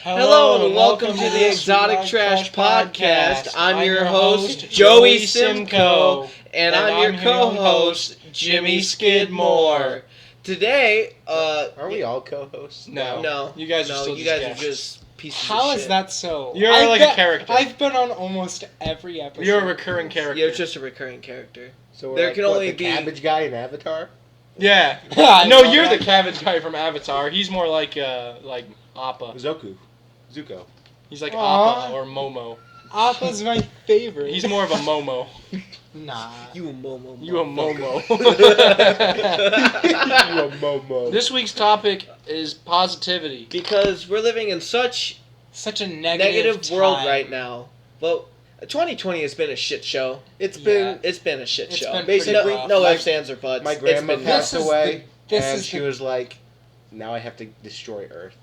Hello and welcome to the Exotic Trash Podcast. I'm your host, Joey Simcoe, and I'm your co-host, Jimmy Skidmore. Today, are we all co-hosts? No. You guys are still you guys guests. are just pieces of How shit. is that so? You're like a character. I've been on almost every episode. You're a recurring character. You're just a recurring character. So There like, can only the be- cabbage guy in Avatar. Yeah. I No, love you're that. the cabbage guy from Avatar. He's more like Appa. Zuko. He's like Aw. Appa or Momo. Appa's my favorite. He's more of a Momo. Nah. You a Momo. You a Momo. You a Momo. This week's topic is positivity. Because we're living in such Such a negative world time. right now. Well, 2020 has been a shit show. It's Yeah. been It's been a shit It's show. been pretty no, rough. no My- ifs, ands, or buts. my It's grandma been passed This is away, this and is she the- was like, "Now I have to destroy Earth."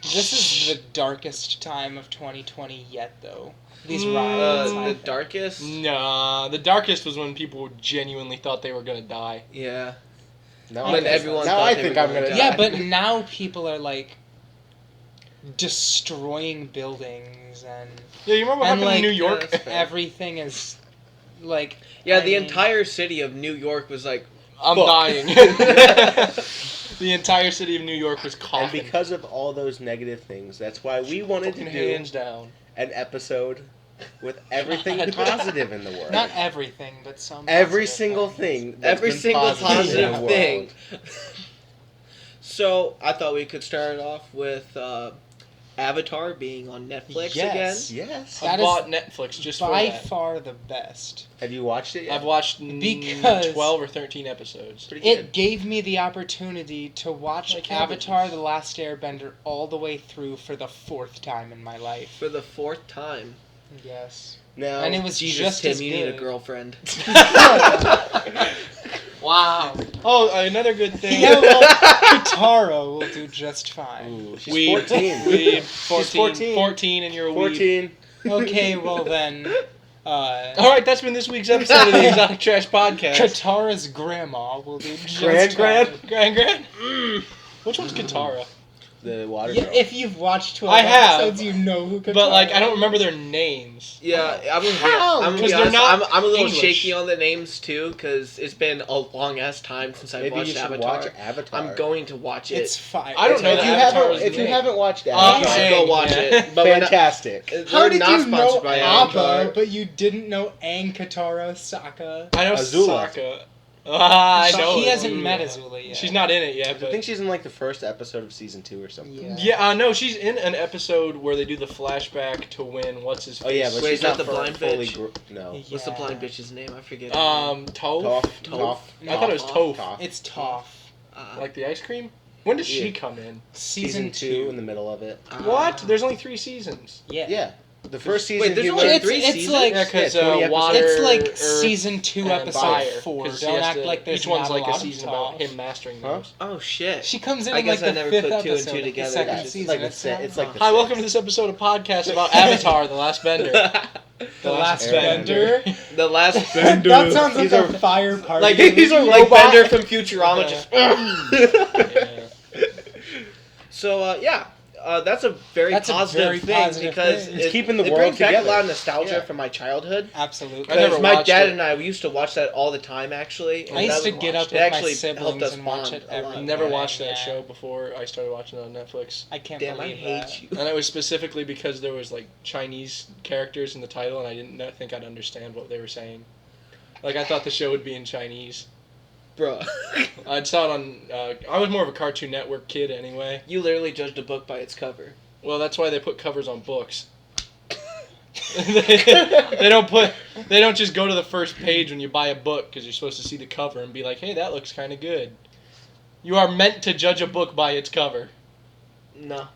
This is the darkest time of 2020 yet, though. These Mm, riots. the darkest. Nah, the darkest was when people genuinely thought they were gonna die. Yeah. Now When everyone now thought I they think were I'm gonna gonna die. Yeah, but now people are like destroying buildings and Yeah, you remember what happened like in New York? that's fair. everything is like. Yeah, I the mean, entire city of New York was like, I'm Fuck. dying. The entire city of New York was And coughing. because of all those negative things, that's why we wanted to Fucking do hands down. an episode with everything positive in the world. Not everything, but some. Every positive single things. thing. That's every been single in the positive world. thing. So, I thought we could start off with Avatar being on Netflix Yes. again. Yes. I That is bought Netflix just for By that. far the best. Have you watched it yet? I've watched Because 12 or 13 episodes. Pretty good. It gave me the opportunity to watch Like Avatar: cabbages. The Last Airbender all the way through for the 4th time in my life. For the 4th time. Yes. Now, And it was Jesus, just Tim, as you good. need a girlfriend. Wow. Oh, another good thing. Yeah, well, Katara will do just fine. ooh, she's Weeb. 14. Weeb. 14, She's 14. 14 and you're a weeb. 14. Okay, well then, Alright, that's been this week's episode of the Exotic Trash Podcast. Katara's grandma will do just Gran? fine. Gran? Which one's Katara? The water Yeah, girl. if you've watched 12 I have, episodes, you know who Katara But, like, I don't is. remember their names. Yeah, I'm gonna How? be 'Cause they're honest, not I'm a little English. shaky on the names too, because it's been a long ass time since I've Maybe you watched should Avatar. watch Avatar. I'm going to watch it. It's fine. I don't know if that you Avatar haven't, is if you great. haven't watched you Avatar, should go watch yeah. it. But we're not, fantastic. How we're did not you sponsored know by Appa, Avatar. but you didn't know Aang, Katara, Sokka? I know Azula. Sokka. I know. He hasn't Azula. met Azula yet. She's not in it yet, I but... think she's in like the first episode of season 2 or something. Yeah. Yeah, no, she's in an episode where they do the flashback to win what's his face. Oh yeah, but Wait, she's is that not the fu- blind fully bitch? no. What's the Yeah. blind bitch's name? I forget. Toph. Toph. I thought it was Toph. Toph. It's Toph. Like the ice cream. When does she Yeah. come in? Season 2 in the middle of it. What? There's only 3 seasons. Yeah. Yeah. The first Wait, season there's he only learned- three it's seasons? like Yeah, because Yeah, 20 water. it's like Earth, season 2, and episode fire, 4. 'cause he Don't has act to- like there's each one's not like a a lot season of about Toph. him mastering Huh? those. Oh shit! She comes in I in like guess I the never 5th put 2 and 2 episode of the together. second It's season. like the It's se- not it's like long. the Hi, welcome to this episode of podcast about Avatar: The Last Bender. The Last Airbender. Bender. The last That sounds like He's a a- fire party. like he's a like robot. Bender from Futurama. Just. Yeah. So yeah, that's a very That's a positive very thing positive because thing. It's keeping the it world brings back a together. lot of nostalgia Yeah. from my childhood. Absolutely. I never Because my watched dad it. and I we used to watch that all the time actually. and I used that to get up it with my actually helped siblings us and watch bond it a lot. every I never morning, watched that yeah. show before I started watching it on Netflix. I can't Damn, I believe hate that. you. And it was specifically because there was like Chinese characters in the title, and I didn't think I'd understand what they were saying. Like I thought the show would be in Chinese. Bro, I saw it on. I was more of a Cartoon Network kid anyway. you literally judged a book by its cover. Well, that's why they put covers on books. they don't put. They don't just go to the first page when you buy a book because you're supposed to see the cover and be like, "Hey, that looks kind of good." You are meant to judge a book by its cover. No.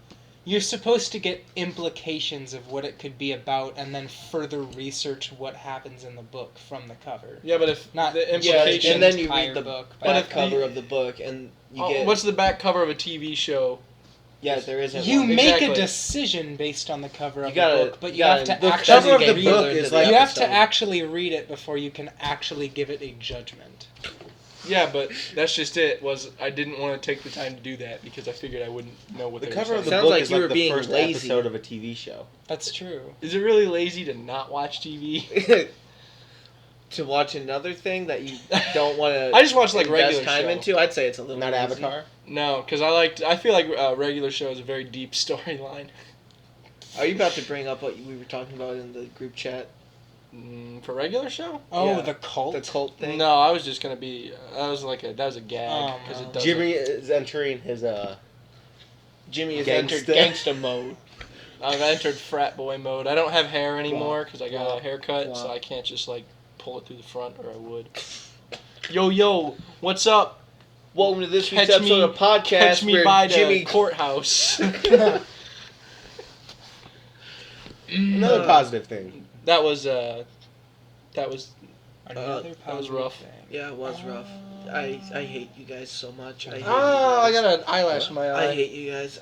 You're supposed to get implications of what it could be about and then further research what happens in the book from the cover. Yeah, but if Not the Yeah, implication. and then you entire read the book, but back if cover the- of the book and you Oh, get. what's the back cover of a TV show? Yeah, there isn't. You one. make Exactly. a decision based on the cover of You gotta- the book, but you you have gotta- to the actually cover of the read book it. is like- You have to episode. actually read it before you can actually give it a judgment. Yeah, but that's just it. I didn't want to take the time to do that because I figured I wouldn't know what The they cover were of the saying. Sounds book like is you were like the being first lazy. episode of a TV show. That's true. Is it really lazy to not watch TV? To watch another thing that you don't want to I just watch like invest regular time show. into, I'd say it's a little Not lazy. Avatar. No, because I feel like regular show is a very deep storyline. Are you about to bring up what we were talking about in the group chat? For regular show? Oh, Yeah. the cult. The cult thing? No, I was just gonna be. That was a gag. Oh, 'cause no. it doesn't- Jimmy is entering his Jimmy has Gangsta. entered gangsta mode. I've entered frat boy mode. I don't have hair anymore because I got Wow. a haircut, so Wow. I can't just like pull it through the front, or I would. Yo, what's up? Welcome to this week's Catch me- episode of podcast Catch me where by Jimmy the courthouse. another positive thing. that was Another that was positive rough. thing. Yeah, it was rough. I hate you guys so much. I hate I you guys. got an eyelash in my eye. I hate you guys.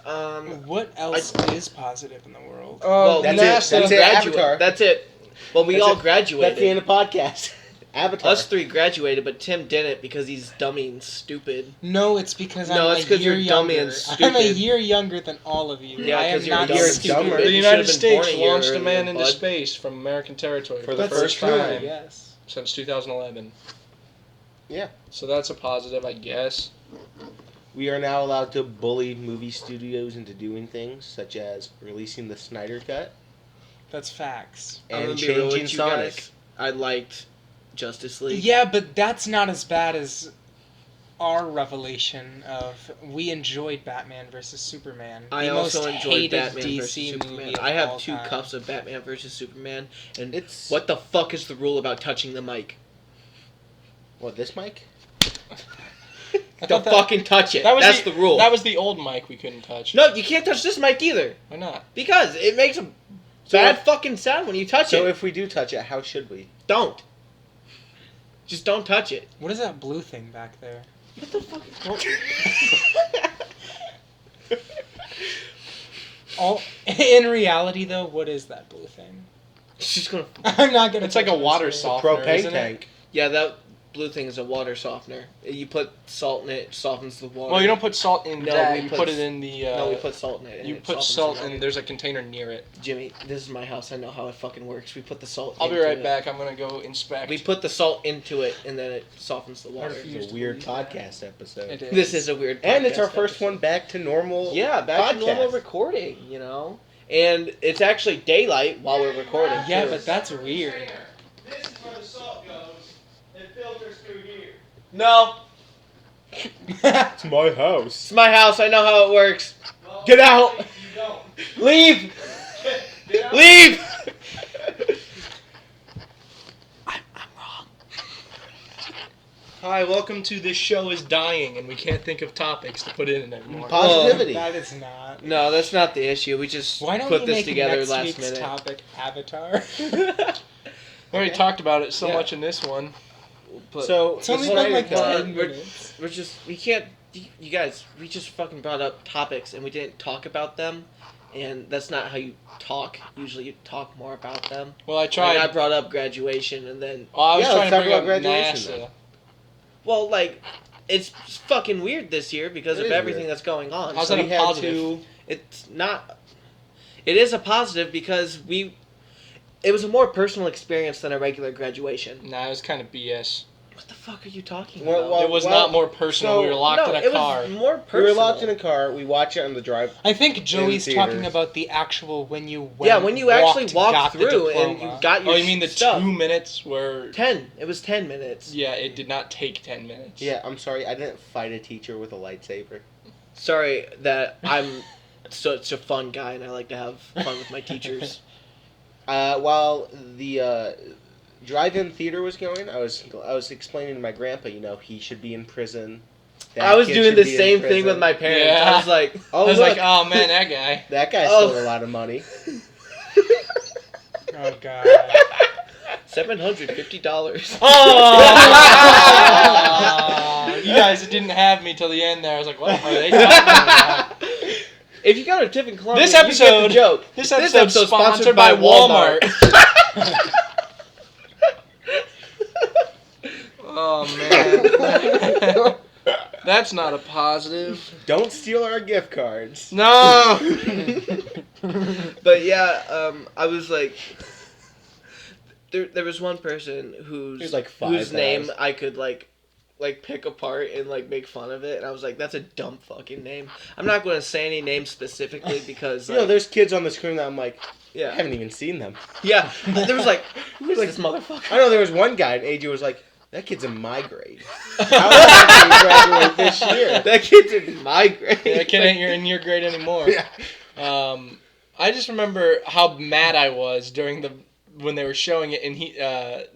What else is positive in the world? Well, That's NASA. it. That's it. graduate. Avatar. That's it. Well, we That's all it. graduated. That's the end of the podcast. Avatar. Us three graduated, but Tim didn't because he's dummy and stupid. No, it's because No, I'm it's a 'cause year you're dummy younger. and I'm a stupid. year younger than all of you. Yeah, I am 'cause you're not dumb You're and stupid. dumber. The You United should've been born States a year launched a man earlier, into bud. space from American territory For the That's first true, time. yes. since 2011. Yeah. So that's a positive, I guess. We are now allowed to bully movie studios into doing things, such as releasing the Snyder Cut That's facts. I'm and gonna be real changing with you Sonic. guys. I liked Justice League. Yeah, but that's not as bad as our revelation of we enjoyed Batman versus Superman. I the also most enjoyed hated Batman DC versus Superman. movie of I have all 2 time. cups of Batman versus Superman, and It's what the fuck is the rule about touching the mic? what, this mic? I Don't thought that, fucking touch it. that was That's the rule. That was the old mic we couldn't touch. No, you can't touch this mic either Why not? because it makes a So bad if- fucking sound when you touch So it. if we do touch it, how should we? Don't. Just don't touch it. What is that blue thing back there? What the fuck? All in reality, though, what is that blue thing? She's gonna. I'm not gonna. It's like a touch this water thing. softener, Propane isn't it? tank. Yeah, that blue thing is a water softener. You put salt in it, it softens the water. Well, you don't put salt in No, that. we You put put it in the. No, we put salt in it. and You it put softens salt the water. and there's a container near it. Jimmy, this is my house. I know how it fucking works. We put the salt. I'll be into right it. back. I'm gonna go inspect. We put the salt into it, and then it softens the water. It's a weird podcast episode. It is. This is a weird. And it's our podcast first episode. one back to normal. Yeah, back to podcast. normal recording. You know, and it's actually daylight while we're recording. Yeah, too. but that's weird. This is where the salt goes. It filters through here. No, It's my house. it's my house. I know how it works. Well, Get out. You don't. Leave. Get out. Leave. I'm wrong. Hi, welcome to This Show is Dying, and we can't think of topics to put in it anymore. Positivity. That is not. No, that's not the issue. We just Why don't put you this make together next last week's minute. topic Avatar? We already talked about it so Yeah. much in this one. But So It's only the been Snyder like Cut- 10 minutes. we're just we can't. You guys, we just fucking brought up topics and we didn't talk about them, and that's not how you talk. Usually, you talk more about them. Well, I Like, tried. I brought up graduation, and then I was Yeah, trying let's to talk bring up about graduation NASA. then. well, like it's fucking weird this year because It of is everything weird. that's going on. How's So that a we had positive? to- it's not. It is a positive because it was a more personal experience than a regular graduation. Nah, it was kind of BS. What the fuck are you talking Well, about? well, It was not more personal. so- We were locked in a it car. was more We personal. were locked in a car. We watch it on the drive. I think Joey's theater. talking about the actual when you went, Yeah, when you actually walked got the through and diploma. you got your Oh, you mean the stuff. 2 minutes where? 10. It was 10 minutes. Yeah, it did not take 10 minutes. Yeah, I'm sorry. I didn't fight a teacher with a lightsaber. Sorry that I'm such a fun guy and I like to have fun with my teachers. While the drive-in theater was going, I was explaining to my grandpa, he should be in prison. That I was kid doing should the be in same thing prison. with my parents. Yeah. I was like, Oh, I was look, like, oh man, that guy. that guy Oh. stole a lot of money. Oh god. $750. Oh! You guys didn't have me till the end there. I was like, what are they talking about? If you go to Tiffin Columbia, This you get the episode- joke. This episode's sponsored by Walmart. Oh, man. That's not a positive. Don't steal our gift cards. No! But yeah, I was like, there was one person There's like five whose name guys. I could like pick apart and like make fun of it, and I was like, that's a dumb fucking name. I'm not going to say any names specifically because You know, like, there's kids on the screen that I'm like, I yeah, haven't even seen them. yeah. There was like, who is Like- this motherfucker? I know there was one guy, and AJ was like, that kid's in my grade. How did he graduate this year? That kid's in my grade. Yeah, that kid ain't in your grade anymore. Yeah. I just remember how mad I was when they were showing it, and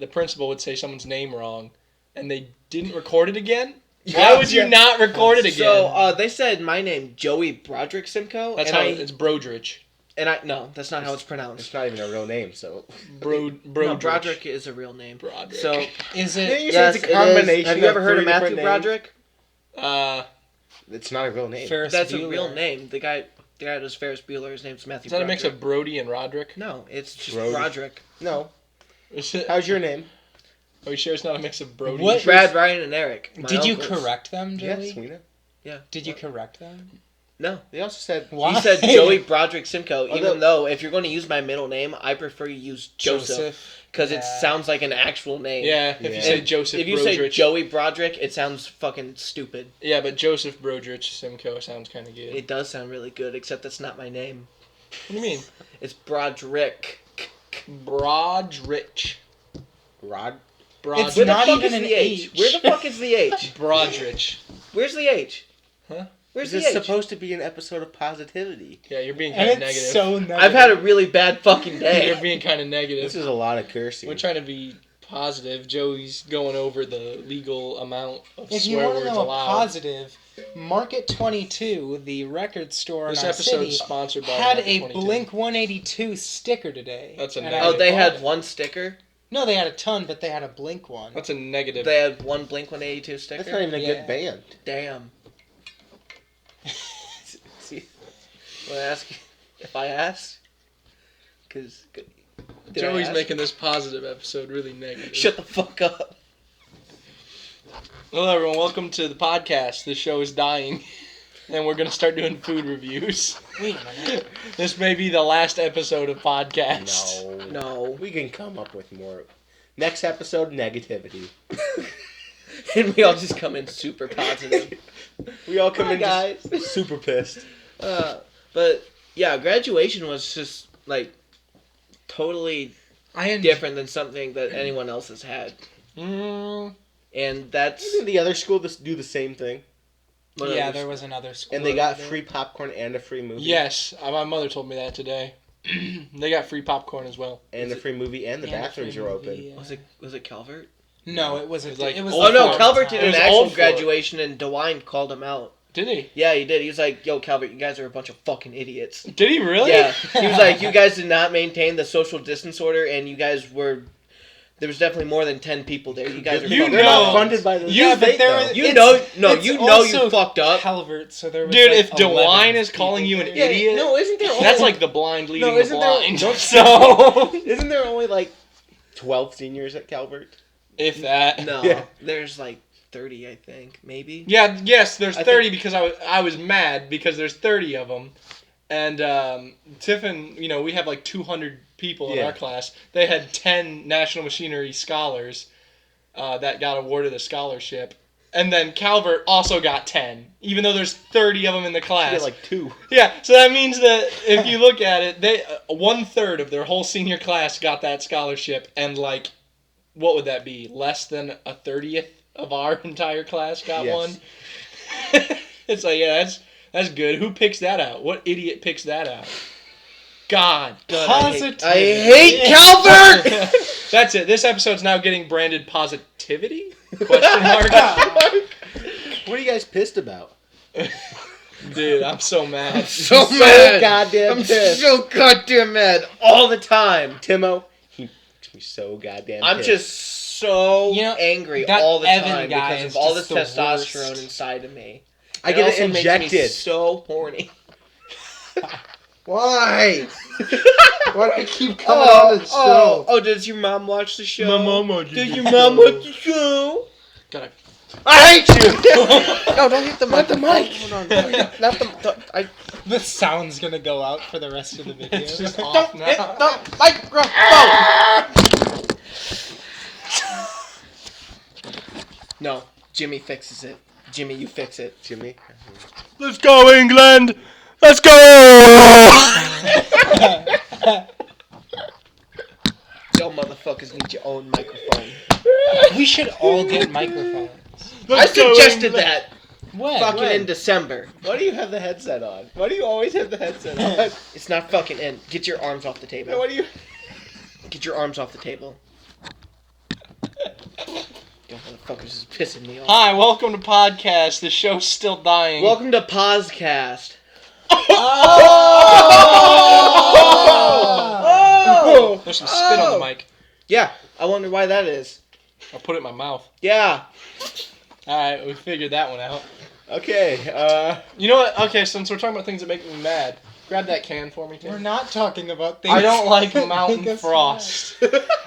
the principal would say someone's name wrong, and they didn't record it again. Why would you not record it again? So they said my name, Joey Broderick Simcoe. That's and how it's Brodrich. And no, that's not how it's pronounced. It's not even a real name, so. Brodrich. No, Broderick is a real name. Broderick. So Is Yeah, it you yes, said it's a combination. Have you ever heard of three Matthew different Broderick? It's not a real name. Ferris That's Bueller? a real name. The guy that does Ferris Bueller. His name's Matthew. Is that a mix Broderick. of Brody and Roderick? No, it's just Brody. Broderick. No. Is it, How's your name? are you sure it's not a mix of Brody? What? Brad, Ryan, and Eric. my Did you uncles. correct them, Joey? Yes, Weena. Did you correct them? No. They also said. Why? He said Joey Broderick Simcoe, Although- even though if you're going to use my middle name, I prefer you use Joseph because it Yeah. sounds like an actual name. Yeah, if Yeah. you say And Joseph If you Broderick. say Joey Broderick, it sounds fucking stupid. Yeah, but Joseph Brodrich Simcoe sounds kind of good. It does sound really good, except that's not my name. What do you mean? It's Broderick. Brodrich. Rod. It's Where the not fuck even is an the H? H. Where the fuck is the H? Brodrich. Where's the H? Huh? Where's This the is H? supposed to be an episode of positivity. Yeah, you're being kind And of it's negative. so negative. I've had a really bad fucking day. You're being kind of negative. This is a lot of cursing. We're trying to be positive. Joey's going over the legal amount of If you swear want to words know a allowed. positive, Market 22, the record store This in our episode city, is sponsored by had Market a 22. Blink 182 sticker today. That's a And negative. I Oh, they bought had it. one sticker? No, they had a ton, but they had a Blink one. That's a negative. They had one Blink 182 sticker? That's not even a Yeah. good band. Damn. See, want to ask if I asked? Because Joey's making this positive episode really negative. Shut the fuck up. Hello, everyone. Welcome to the podcast. This show is dying, and we're going to start doing food reviews. Wait a minute. This may be the last episode of podcast. No. We can come up with more. Next episode, negativity. And we all just come in super positive. We all come Hi, in guys. just super pissed. But yeah, graduation was just like totally different than something that anyone else has had. And that's Didn't the other school do the same thing? Yeah, there was another school. And they got over there. free popcorn and a free movie. Yes, my mother told me that today. They got free popcorn as well. And the free movie and the And a bathrooms free are movie, open. yeah. was it Calvert? No, it wasn't. It was like It was Old Oh no, Fort. Calvert did It an was actual Old Fort. graduation, and DeWine called him out. Did he? Yeah, he did. He was like, "Yo, Calvert, you guys are a bunch of fucking idiots." Did he really? Yeah, he was like, "You guys did not maintain the social distance order, and you guys were." There was definitely more than 10 people there. You guys are You fucking They're not know. funded by the Yeah, but there though. was- You It's- know, no, it's you know you also fucked up. Calvert, so there was Dude, like if DeWine 11 is calling you an people Yeah, idiot, no, isn't there only, that's like the blind leading No, the isn't there- blind. don't- So, Isn't there only like 12 seniors at Calvert? if that. No, Yeah. there's like 30, I think, maybe. Yeah, yes, there's I 30 because I was mad because there's 30 of them. And Tiffin, we have like 200 people in Yeah. our class. They had 10 National Machinery scholars that got awarded a scholarship. And then Calvert also got 10, even though there's 30 of them in the You class. get like 2. Yeah, so that means that if you look at it, they 1/3 of their whole senior class got that scholarship, and like, what would that be? Less than a 30th of our entire class got Yes. one. It's like, yeah, that's good. Who picks that out? What idiot picks that out? God. Positive. I hate Calvert. That's it. This episode's now getting branded positivity? Question mark. What are you guys pissed about? Dude, I'm so mad. so So mad. goddamn I'm pissed. so goddamn mad all the time. Timo, he makes me so goddamn I'm pissed. just so that angry all the Evan time guy because is of all just this the testosterone worst. inside of me. I It get also it makes me injected. so horny. Why? Why do I keep coming on the show? Oh, does your mom watch the show? My mama did Did the your show. mom watch the show? Gotta. I hate you! No, don't hit the mic. Not the mic. Hold on. Not the. The sound's gonna go out for the rest of the video. It's just off Don't now. hit the microphone. No, Jimmy fixes it. Jimmy, you fix it. Jimmy. Let's go, England! Let's go! Y'all motherfuckers need your own microphone. We should all get microphones. I suggested that When? fucking When? in December. Why do you have the headset on? Why do you always have the headset on? It's not fucking in. Get your arms off the table. What do you... Get your arms off the table. Y'all motherfuckers is pissing me off. Hi, welcome to podcast. The show's still dying. Welcome to Pozcast. Oh! There's some spit on the mic. Yeah, I wonder why that is. I'll put it in my mouth. Yeah. Alright, we figured that one out. Okay, You know what? Okay, since we're talking about things that make me mad, grab that can for me, Tim. We're not talking about things. I don't like that Mountain make us Frost.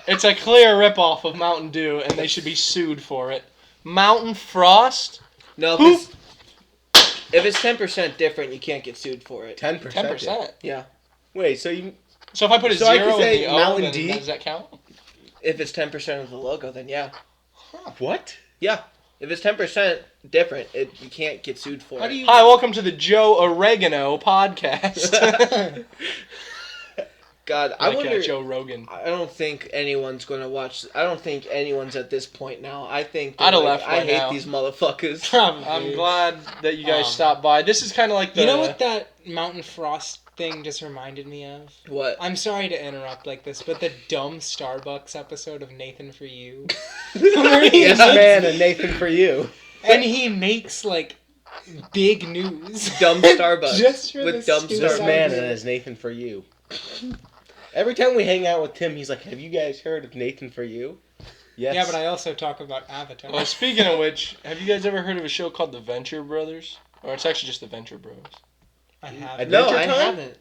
It's a clear ripoff of Mountain Dew, and they should be sued for it. Mountain Frost? No, Who? if it's 10% different, you can't get sued for it. 10%. 10%. Yeah. Wait, so you... So if I put a So I zero could say in the O, Mountain then D? does that count? If it's 10% of the logo, then yeah. What? Yeah. If it's 10% different, you can't get sued for How it. do you? Hi, welcome to the Joe Oregano podcast. God, I Like, wonder. Joe Rogan. I don't think anyone's going to watch. I don't think anyone's at this point now. I think. I'd have like, left by I hate now. these motherfuckers. Probably. I'm glad that you guys Um, stopped by. This is kind of like the... You know what that Mountain Frost thing just reminded me of? What? I'm sorry to interrupt like this, but the dumb Starbucks episode of Nathan For You. Yes, man, and Nathan for you. And he makes like big news. Dumb Starbucks. Just for with this dumb stupid This Starbucks. man idea. and his Nathan for you. Every time we hang out with Tim, he's like, have you guys heard of Nathan for you? Yes. Yeah, but I also talk about Avatar. Well, speaking of which, have you guys ever heard of a show called The Venture Brothers? Or it's actually just The Venture Bros. I have. Adventure No, I Time? haven't.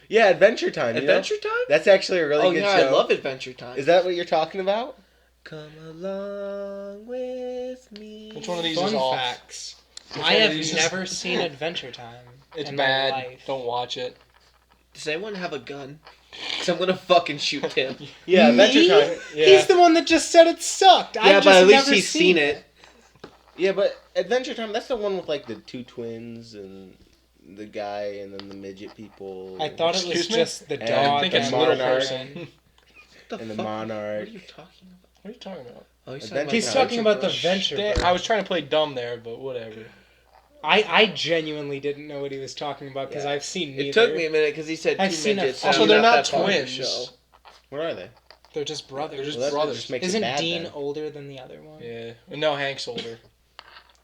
Yeah, Adventure Time. you know? Adventure Time? That's actually a really Oh good yeah, show. I love Adventure Time. Is that what you're talking about? Come along with me. Which one of these Fun is off? facts. Which I one of have these is- never seen Adventure Time. It's in bad. My life. Don't watch it. Does anyone have a gun? Because I'm gonna fucking shoot him. Yeah, Adventure Me? Time. Yeah. He's the one that just said it sucked. Yeah, I've but just at least never he's seen it. Yeah, but Adventure Time, that's the one with like the two twins and the guy and then the midget people. I thought it was Excuse me? just the And dog. I think it's and Little the Monarch. Person. person. What the And the fuck? Monarch. What are you talking about? What are you talking about? Oh, he's Adventure He's Time. talking about the Bros. Venture Damn, Bros. I was trying to play dumb there, but whatever. I genuinely didn't know what he was talking about because Yeah. I've seen neither. It took me a minute because he said I've two seen a midgets. few. and Also, I'm they're not that far in the twins. show. What are they? They're just brothers. They're just Well, that brothers. just makes it Isn't bad, Dean then. older than the other one? Yeah. No, Hank's older.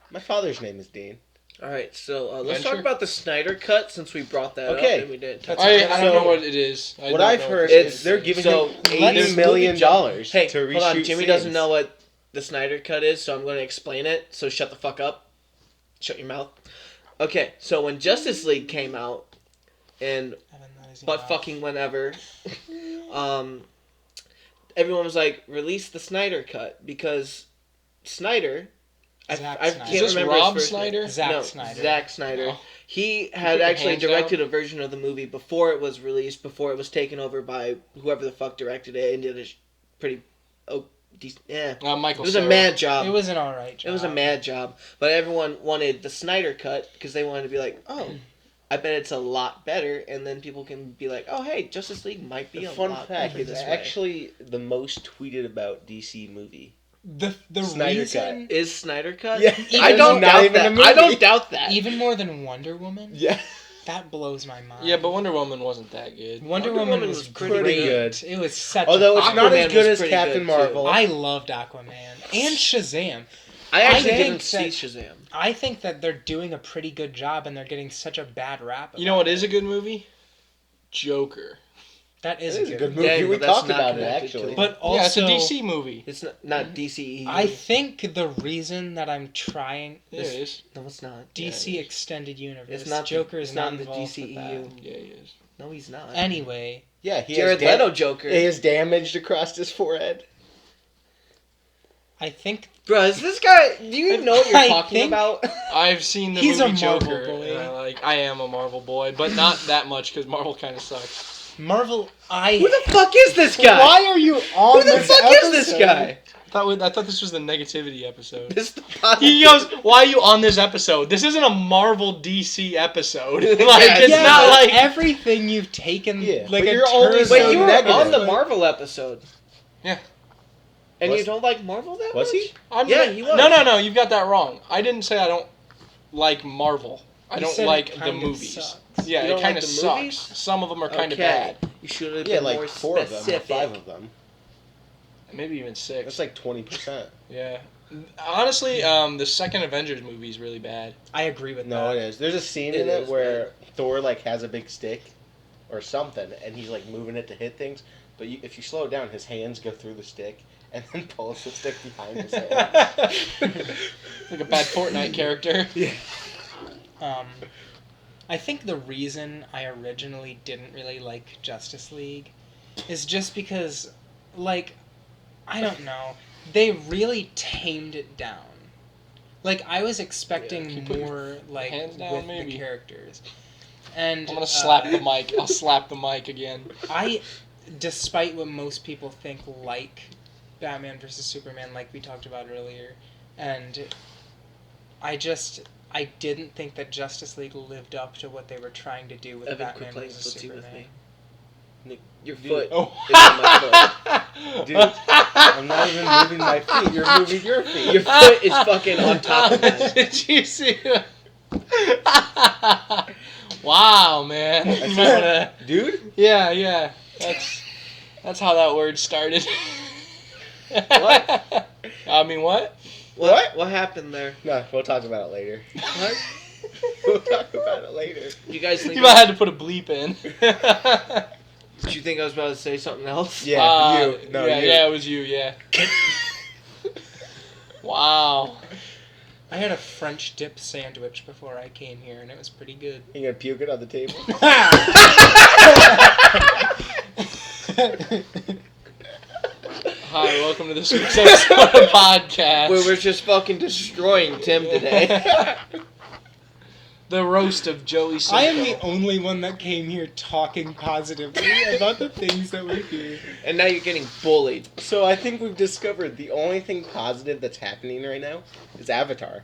My father's name is Dean. All right, so let's Venture? talk about the Snyder Cut since we brought that Okay. up and we didn't touch That's on it. I don't know what it is. I What don't I've know heard what it It's- is they're giving so him let's $80 million movie Hey, to reshoot hold on. Jimmy scenes. doesn't know what the Snyder Cut is, so I'm going to explain it. So shut the fuck up. Shut your mouth. Okay, so when Justice League came out, and Evan, that is butt enough. fucking whenever, everyone was like, release the Snyder Cut because Snyder. Zack I Snyder. Is can't this remember Rob his first name. Snyder? Zack no, Snyder. Zack Snyder. Oh. He put had your actually hands directed a version of the movie before it was released, before it was taken over by whoever the fuck directed it, and did a pretty, it Michael was Cera. a mad job. It was an alright job. It was a mad job, but everyone wanted the Snyder Cut because they wanted to be like, oh, I bet it's a lot better, and then people can be like, oh, hey, Justice League might be The a fun lot fact, better it's this way. actually the most tweeted about DC movie. The Snyder reason, Is Snyder Cut? Yeah, I don't not doubt even a that. movie. I don't doubt that. even more than Wonder Woman, Yeah. that blows my mind. Yeah, but Wonder Woman wasn't that good. Wonder Wonder Woman Woman was was pretty pretty good. It was such. Although a it's fun- not as Aquaman good was as pretty Captain good, too. Marvel. I loved Aquaman and Shazam. I actually I didn't think see that- Shazam. I think that they're doing a pretty good job, and they're getting such a bad rap. You know what is a good movie? Joker. That It is is a a good good movie. movie. Yeah, We but that's talked not about it connected actually. to it. But also, Yeah, it's a DC movie. It's not DCEU. I think the reason that I'm trying Yeah, it is. No, it's not. DC Yeah, it is. Extended Universe, It's not. Joker is it's not not in the involved with that. DCEU. Yeah, he is. No, he's not. Anyway, Yeah, he Jared has Leto Joker. He is damaged across his forehead. I think Bro, is this guy... Do you know what you're I talking think- about? I've seen the He's movie a Marvel Joker. boy. And I am a Marvel boy, but not that much because Marvel kind of sucks. Marvel. Who the fuck is this guy? Why are you on Who the this fuck episode? is this guy? I thought this was the negativity episode. This is the podcast. He goes, "Why are you on this episode? This isn't a Marvel DC episode. Like Yeah, it's Yeah, not but like everything you've taken Yeah, like but a you're only turn. so Wait, you were negative. on the Marvel episode. Yeah. And Was- you don't like Marvel that Was much? he? Yeah, he was. No, you've got that wrong. I didn't say I don't like Marvel. I You don't said like it the kinda movies. sucks. Yeah, You it don't kind like of the sucks. movies? Some of them are kind of Okay. bad. You should have Yeah, been like more 4 of them, or specific. 5 of them. Maybe even 6. That's like 20%. Yeah. Honestly, the second Avengers movie is really bad. I agree with No, that. it is. There's a scene It in it is, where Thor like has a big stick or something, and he's like moving it to hit things. But if you slow it down, his hands go through the stick, and then pulls the stick behind his hand. Like a bad Fortnite character. Yeah. I think the reason I originally didn't really like Justice League is just because, like, I don't know, they really tamed it down. Like, I was expecting Can you put your more, like, hands down, with maybe? the characters. And I'm gonna slap the mic. I'll slap the mic again. I, despite what most people think, like Batman vs. Superman, like we talked about earlier, and I didn't think that Justice League lived up to what they were trying to do with Evan, Batman quit playing vs. footsie with Superman. me. Your Dude. foot Oh. is on my foot. Dude, I'm not even moving my feet. You're moving your feet. Your foot is fucking on top of mine. Did you see that? Wow, man. That's You might wanna- Dude? Yeah. That's how that word started. What? I mean, what? What happened there? No, we'll talk about it later. What? We'll talk about it later. You guys think You might have to put a bleep in. Did you think I was about to say something else? Yeah, you. No, yeah, you. yeah, it was you, yeah. Wow. I had a French dip sandwich before I came here, and it was pretty good. You gonna puke it on the table? Hi, welcome to this week's episode of the podcast. We were just fucking destroying Tim today. The roast of Joey Simcoe. I am the only one that came here talking positively about the things that we do. And now you're getting bullied. So I think we've discovered the only thing positive that's happening right now is Avatar.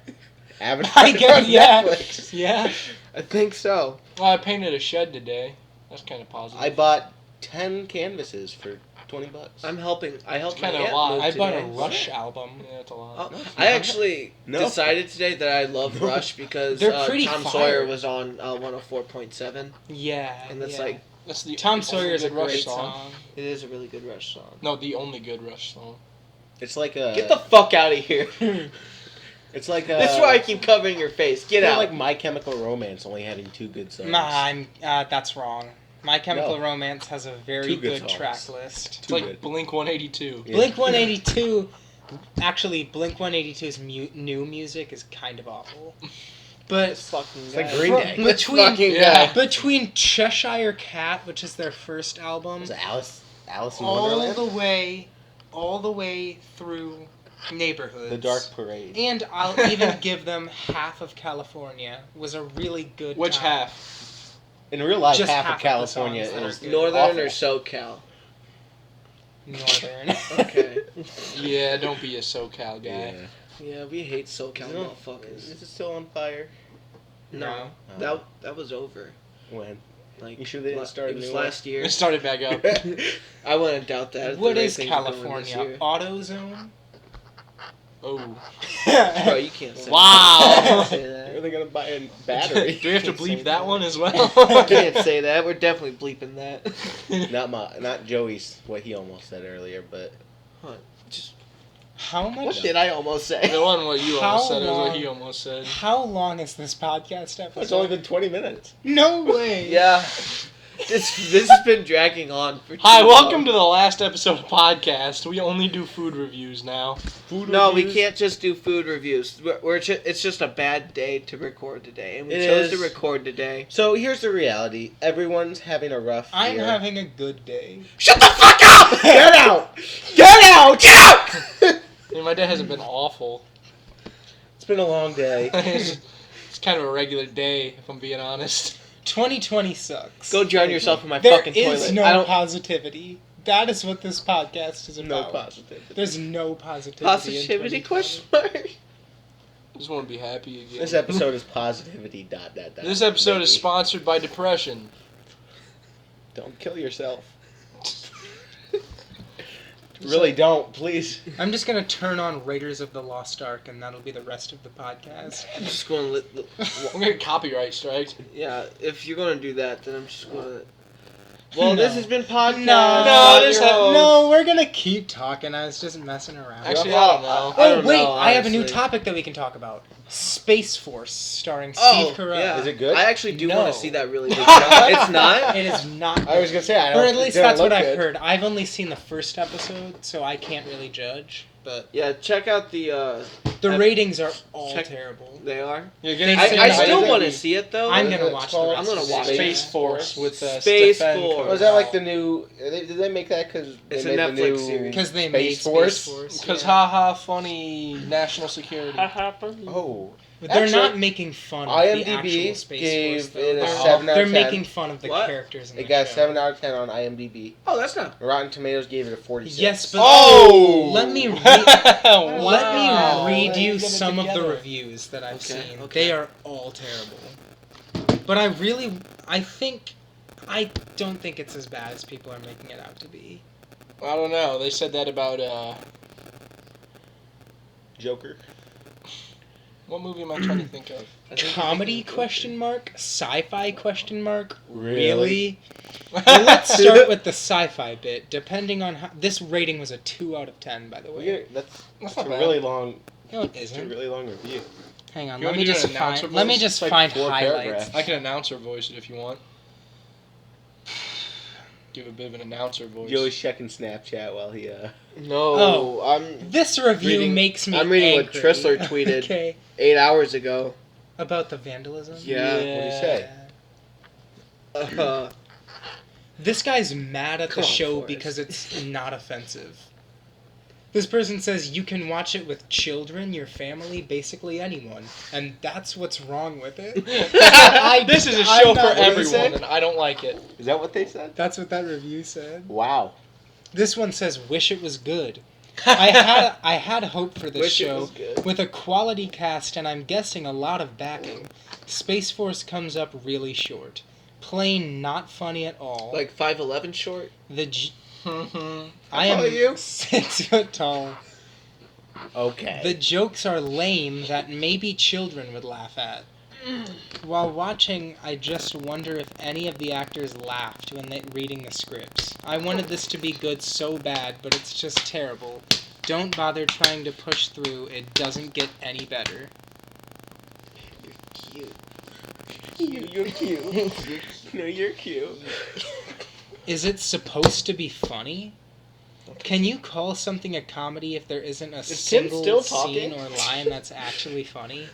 Avatar I guess, on yeah. Netflix. Yeah. I think so. Well, I painted a shed today. That's kind of positive. I bought 10 canvases for $20. I'm helping. I helped my Kinda aunt a lot. move I bought a today. Rush album. Yeah, that's a lot. Oh, I actually No. decided today that I love Rush because They're pretty Tom fire. Sawyer was on 104.7, Yeah. and that's yeah. like That's the Tom only Sawyer is a good Rush great song. song. it is a really good Rush song. No, the only good Rush song. It's like a. Get the fuck out of here! It's like a. This is why I keep covering your face. Get It's out! like My Chemical Romance only having 2 good songs. Nah, that's wrong. My Chemical No. Romance has a very 2 good good songs. track list. It's like good. Blink 182. Yeah. Blink 182, actually, Blink 182's new music is kind of awful. But This fucking It's like guy. Green Day. This Between- fucking Yeah. guy. between Cheshire Cat, which is their first album, Was it Alice in all Wonderland? the way through Neighborhoods. The Dark Parade. And I'll even give them Half of California was a really good Which time. half? In real life, Just half half of of the California songs that is are good. Northern awful. or SoCal? Northern. Okay. Yeah, don't be a SoCal guy. Yeah. Yeah, we hate SoCal Is it- motherfuckers. Is it still on fire? No, Oh. that was over. When? Like You sure they didn't start a It was new one? last year. It started back up. I wouldn't doubt that. What The way is things are going this California? year. AutoZone? Oh. Bro, you can't say Wow. that. You can't say Are that. they gonna buy a battery? Do we have to Can't say bleep that one as well? You can't say that. We're definitely bleeping that. not Joey's what he almost said earlier, but Just How much? what did I almost say? It wasn't what you How almost said, it was what long- he almost said. How long is this podcast episode? it's only been 20 minutes. No way. Yeah. This has been dragging on for too Hi, long. welcome to the last episode of podcast. We only do food reviews now. No, we can't just do food reviews. It's just a bad day to record today, and we It chose is. to record today. So here's the reality: everyone's having a rough I'm year. having a good day. Shut the fuck up! Get out! Get out! Get out! I mean, my day hasn't been awful. It's been a long day. It's kind of a regular day, if I'm being honest. 2020 sucks. Go drown yourself in my There fucking is toilet. no I don't. positivity. That is what this podcast is No about. positivity. There's no positivity. Positivity in 2020. question mark. I just want to be happy again. This episode is positivity. ... This episode is baby. sponsored by depression. Don't kill yourself. Really don't, please. I'm just gonna turn on Raiders of the Lost Ark, and that'll be the rest of the podcast. I'm just going to. I'm gonna get copyright strikes. Yeah, if you're going to do that, then I'm just going to. Well, this has been podcast. No, we're gonna keep talking. I was just messing around. Actually, I don't know. I Oh don't wait, know, I have a new honestly. topic that we can talk about. Space Force, starring Oh, Steve Carell. yeah. Is it good? I actually do No. want to see that really big. It's not? It is not. I was gonna say, I or don't. at least it didn't that's what look I've good. heard. I've only seen the first episode, so I can't really judge. But Yeah, check out the. the I've- ratings are all check- terrible. They are? You're They getting say I that- still Is it- want to see it, though. I'm What is gonna it watch called? the I'm gonna watch Space it. Force with Space Stefan Force. Was that like the new? Did they make that because It's they a made the Netflix new series. Because they Space made Force? Space Force. Because yeah. haha, funny national security. Oh, But they're Actually, not making fun of the actual IMDb Space gave Force. Though. it a They're- 7 out They're of 10. making fun of the What? characters in the It got show. 7 out of 10 on IMDb. Oh, that's not. Rotten Tomatoes gave it a 46. Yes, but Oh! let me read. Wow. Let me read Let you me get it some of the together. reviews that I've Okay, seen. okay. They are all terrible. But I don't think it's as bad as people are making it out to be. I don't know. They said that about Joker. what movie am I trying to think of? I think Comedy it's- question mark? Sci-fi question mark? Really? Well, let's start with the sci-fi bit. Depending on how this rating was a 2 out of 10, by the way. That's That's a not bad. really long. No, it It's a isn't. really long review. Hang on, You let want me me to do just an announcer find. Let me voice? just It's like find 4 highlights. paragraphs. I can announcer voice it if you want. Give a bit of an announcer voice. Joey's checking Snapchat while he No, Oh. I'm This review Reading- makes me. I'm reading what angry. Trissler tweeted. Okay. 8 hours ago. About the vandalism. Yeah. What'd he say? This guy's mad at Come the on, show Forrest. because it's not offensive. This person says you can watch it with children, your family, basically anyone, and that's what's wrong with it. This is a I'm show not- for what did he say? everyone, and I don't like it. Is that what they said? That's what that review said. Wow. This one says, "Wish it was good." I had hope for this Wish it show was good. with a quality cast, and I'm guessing a lot of backing. Space Force comes up really short, plain not funny at all. like 5'11" short. I am tall are you? 6 foot tall. Okay. The jokes are lame that maybe children would laugh at. While watching, I just wonder if any of the actors laughed when they reading the scripts. I wanted this to be good so bad, but it's just terrible. Don't bother trying to push through. It doesn't get any better. You're cute. No, you're cute. Is it supposed to be funny? Can you call something a comedy if there isn't a Tim single still scene talking? or line that's actually funny?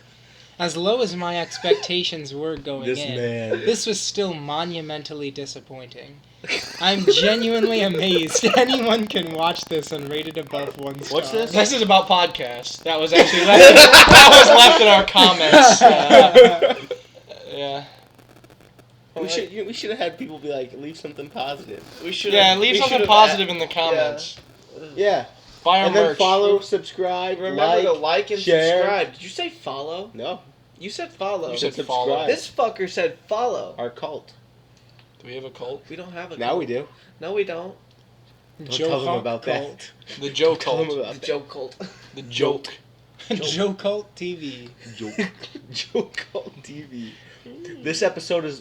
As low as my expectations were going This in, man. this was still monumentally disappointing. I'm genuinely amazed anyone can watch this and rate it above 1 star. What's this? This is about podcasts. That was actually left, that was left in our comments. Yeah. We should have had people be like, leave something positive. We should. Yeah, leave something positive in the comments. Yeah. Buy our And then merch. follow, subscribe, Remember to like and share. subscribe. Did you say follow? No. You said follow. You said Subscribe. follow. This fucker said follow. Our cult. Do we have a cult? We don't have a. Now we do. No, we don't. Don't Joe tell them Hawk about Cult. The Joe Tell them cult. about The that. joke cult. The joke. Joe Cult TV. Joe Cult TV. This episode is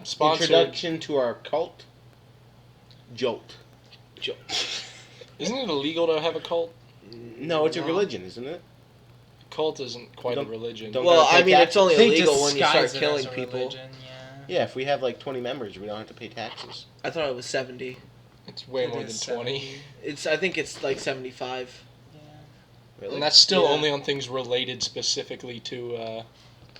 Sponsored. introduction to our cult. Jolt. Isn't it illegal to have a cult? No, it's a No. religion, isn't it? Cult isn't quite a Don't- religion. don't- Well, gotta I pay mean, it's only They illegal when you start disguise it killing as a people. religion, yeah. Yeah, if we have like 20 members, we don't have to pay taxes. I thought it was 70. It's way It more than is 20. I think it's like 75. Yeah. Really? And that's still Yeah. only on things related specifically to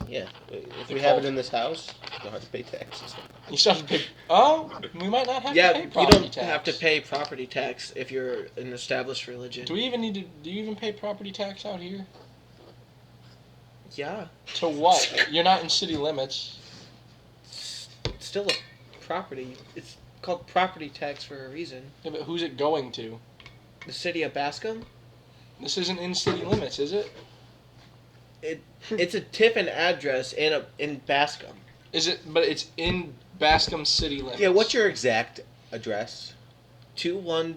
Yeah. If we have it in this house, you don't have to pay taxes. You still have to pay. Oh, we might not have to Yeah, pay you property don't tax. have to pay property tax if you're an established religion. Do we even need to? Do you even pay property tax out here? Yeah. To what? You're not in city limits. It's still a property. It's called property tax for a reason. Yeah, but who's it going to? The city of Bascom? This isn't in city limits, is it? It's a Tiffin address in Bascom. Is it? But it's in Bascom city limits. Yeah, what's your exact address? 2-1.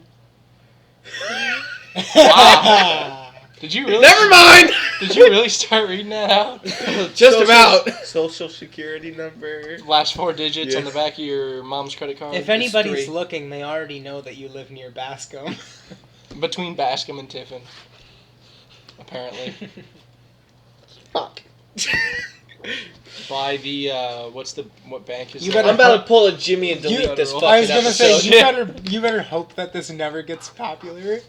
Wow. Did you really? Never mind! Did you really start reading that out? Just about. Social security number. Last 4 digits Yeah. on the back of your mom's credit card. If anybody's three. looking, they already know that you live near Bascom. Between Bascom and Tiffin. Apparently. Fuck. By the, what bank is You that? better- I'm about to pull a Jimmy and delete You- this fucking I I was gonna say episode. you better hope that this never gets popular.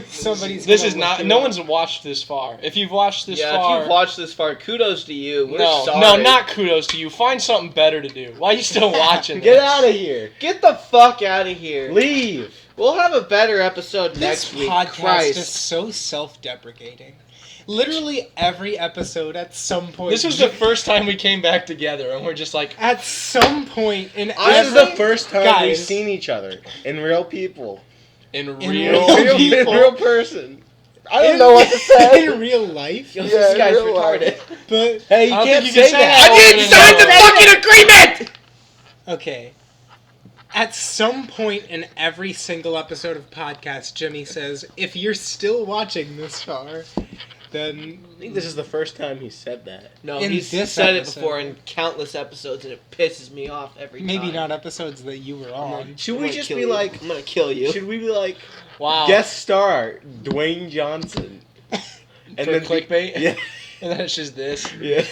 Somebody's. This gonna is look not. through No it. one's watched this far. If you've watched this Yeah, far, if you've watched this far, kudos to you. We're no, sorry. not kudos to you. Find something better to do. Why are you still watching? Get this? out of here. Get the fuck out of here. Leave. We'll have a better episode This next week. podcast Christ. is so self-deprecating. Literally every episode, at some point. This was the first time we came back together, and we're just like, At some point in This is every the first time guys, we've seen each other in real people. in In real real people. In real person. I don't in- know what to say. in real life. Yo, Yeah, this guy's real life. retarded. But Hey, you I don't can't think you say can say that. that. I didn't sign the fucking agreement! okay, at some point in every single episode of podcast, Jimmy says, "If you're still watching this far, then I think this is the first time he said that. No, In he's this said episode. it before in countless episodes, and it pisses me off every time. maybe not episodes that you were on." Should I'm we gonna just kill be you. like? I'm gonna kill you. Should we be like Wow. guest star Dwayne Johnson? For clickbait? Yeah. And then it's just this. Yeah.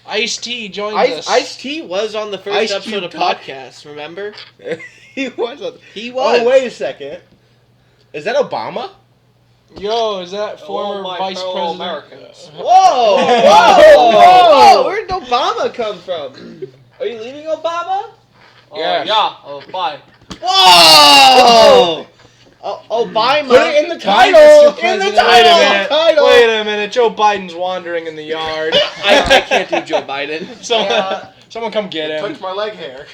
Ice-T joins us. Ice-T was on the first Ice episode Cube of talk. podcast, remember? He was. He was. Oh, wait a second. Is that Obama? Yo, is that former my vice fellow president? Americans. Whoa! Whoa! Whoa! Where did Obama come from? Are you leaving Obama? Yes. Yeah. Oh, bye. Whoa! Obama. Put it in the Bye, title. Mr. In the President. title. Wait a minute. Title. Wait a minute. Joe Biden's wandering in the yard. I can't do Joe Biden. Someone come get him. Touch my leg hair.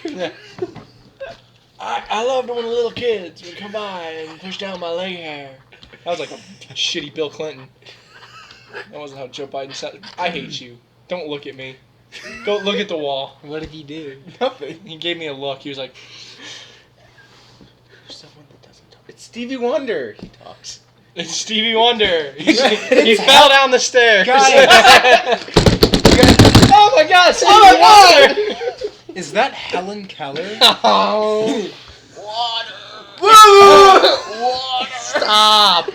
I loved when the little kids would come by and push down my leg hair. That was like a shitty Bill Clinton. That wasn't how Joe Biden said. I hate you. Don't look at me. Go look at the wall. What did he do? Nothing. He gave me a look. He was like, Someone that doesn't talk. It's Stevie Wonder. He talks. "It's Stevie Wonder." He fell down the stairs. Got Oh my God! Oh my God! Is that Helen Keller? Oh. Stop.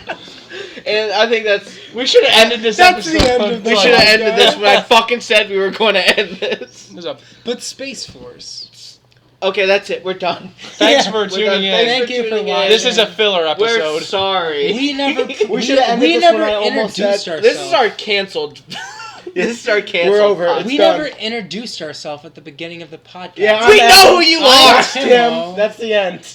And I think that's. We should have ended this That's episode. the end of We Oh should have my ended God. this when I fucking said we were going to end this. There's a- But Space Force. Okay, that's it. We're done. Thanks Yeah, for We're tuning done. in. Thank you for tuning in. watching. This is a filler We're episode. sorry. We never. We should have ended we this never when I almost introduced said- ourselves. This is our canceled. This is our canceled. We're over it. podcast. It's We done. never introduced ourselves at the beginning of the podcast. Yeah, We I'm know who you I'm are. Timo. Tim. That's the end.